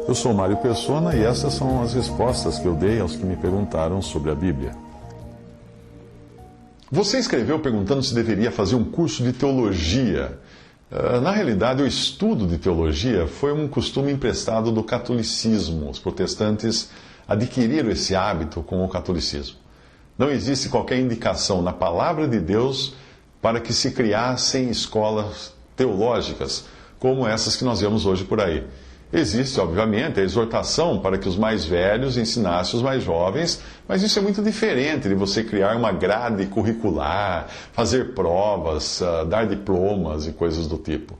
Eu sou Mário Persona e essas são as respostas que eu dei aos que me perguntaram sobre a Bíblia. Você escreveu perguntando se deveria fazer um curso de teologia. Na realidade, o estudo de teologia foi um costume emprestado do catolicismo. Os protestantes adquiriram esse hábito com o catolicismo. Não existe qualquer indicação na palavra de Deus para que se criassem escolas teológicas, como essas que nós vemos hoje por aí. Existe, obviamente, a exortação para que os mais velhos ensinassem os mais jovens, mas isso é muito diferente de você criar uma grade curricular, fazer provas, dar diplomas e coisas do tipo.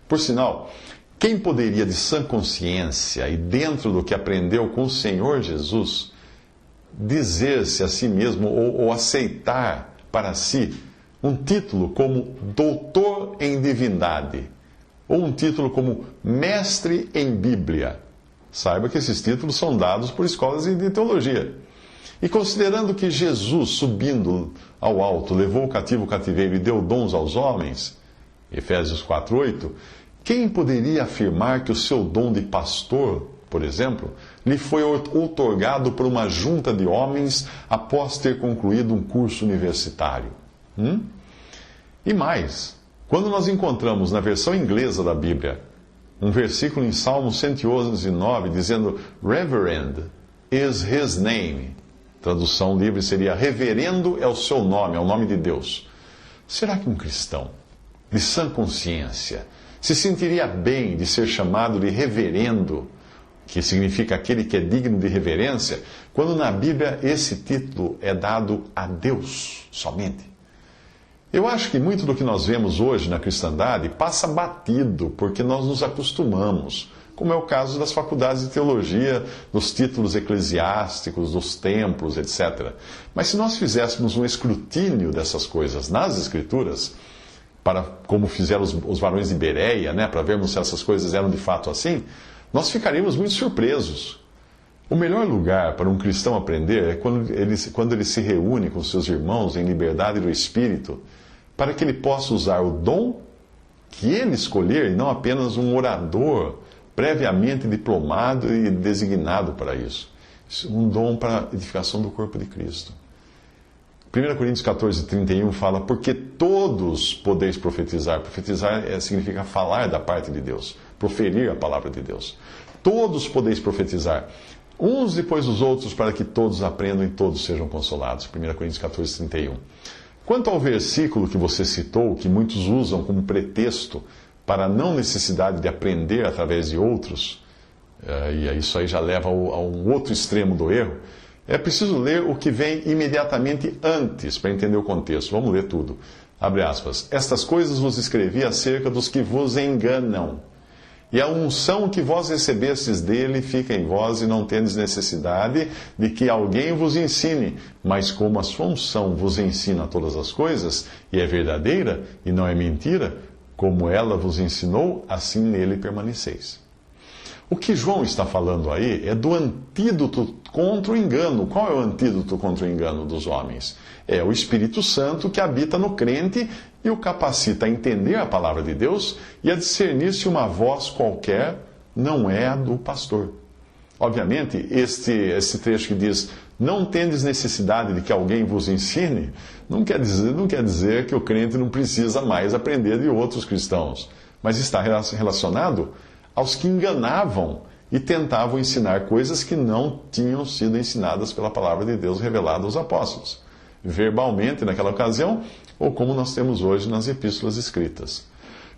Por sinal, quem poderia de sã consciência e dentro do que aprendeu com o Senhor Jesus, dizer-se a si mesmo ou aceitar para si um título como doutor em divindade? Ou um título como mestre em Bíblia? Saiba que esses títulos são dados por escolas de teologia. E considerando que Jesus, subindo ao alto, levou o cativo o cativeiro e deu dons aos homens, Efésios 4:8, quem poderia afirmar que o seu dom de pastor, por exemplo, lhe foi outorgado por uma junta de homens após ter concluído um curso universitário? E mais, quando nós encontramos na versão inglesa da Bíblia um versículo em Salmo 111:9 dizendo Reverend is his name, tradução livre seria reverendo é o seu nome, é o nome de Deus. Será que um cristão de sã consciência se sentiria bem de ser chamado de reverendo, que significa aquele que é digno de reverência, quando na Bíblia esse título é dado a Deus somente? Eu acho que muito do que nós vemos hoje na cristandade passa batido porque nós nos acostumamos, como é o caso das faculdades de teologia, dos títulos eclesiásticos, dos templos, etc. Mas se nós fizéssemos um escrutínio dessas coisas nas Escrituras, como fizeram os varões de Bereia, para vermos se essas coisas eram de fato assim, nós ficaríamos muito surpresos. O melhor lugar para um cristão aprender é quando ele se reúne com seus irmãos em liberdade do Espírito, para que ele possa usar o dom que ele escolher e não apenas um orador previamente diplomado e designado para isso. Um dom para a edificação do corpo de Cristo. 1 Coríntios 14:31 fala, porque todos podeis profetizar. Profetizar significa falar da parte de Deus, proferir a palavra de Deus. Todos podeis profetizar, uns depois dos outros, para que todos aprendam e todos sejam consolados. 1 Coríntios 14:31. Quanto ao versículo que você citou, que muitos usam como pretexto para a não necessidade de aprender através de outros, e isso aí já leva a um outro extremo do erro, é preciso ler o que vem imediatamente antes, para entender o contexto. Vamos ler tudo. Abre aspas. Estas coisas vos escrevi acerca dos que vos enganam. E a unção que vós recebestes dele fica em vós, e não tendes necessidade de que alguém vos ensine. Mas como a sua unção vos ensina todas as coisas, e é verdadeira, e não é mentira, como ela vos ensinou, assim nele permaneceis. O que João está falando aí é do antídoto contra o engano. Qual é o antídoto contra o engano dos homens? É o Espírito Santo que habita no crente e o capacita a entender a palavra de Deus e a discernir se uma voz qualquer não é a do pastor. Obviamente, esse trecho que diz, não tendes necessidade de que alguém vos ensine, não quer dizer que o crente não precisa mais aprender de outros cristãos, mas está relacionado aos que enganavam e tentavam ensinar coisas que não tinham sido ensinadas pela palavra de Deus revelada aos apóstolos, verbalmente naquela ocasião, ou como nós temos hoje nas epístolas escritas.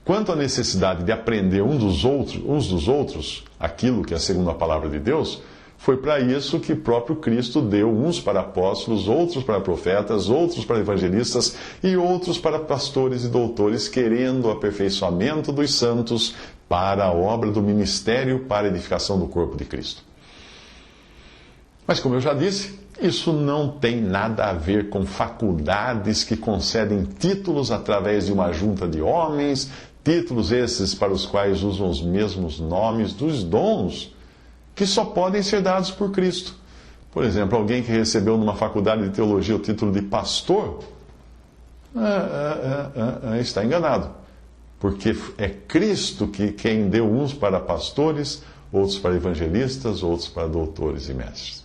Quanto à necessidade de aprender uns dos outros, aquilo que é segundo a palavra de Deus, foi para isso que próprio Cristo deu uns para apóstolos, outros para profetas, outros para evangelistas e outros para pastores e doutores, querendo o aperfeiçoamento dos santos para a obra do ministério, para a edificação do corpo de Cristo. Mas, como eu já disse, isso não tem nada a ver com faculdades que concedem títulos através de uma junta de homens, títulos esses para os quais usam os mesmos nomes dos dons, que só podem ser dados por Cristo. Por exemplo, alguém que recebeu numa faculdade de teologia o título de pastor, está enganado. Porque é Cristo quem deu uns para pastores, outros para evangelistas, outros para doutores e mestres.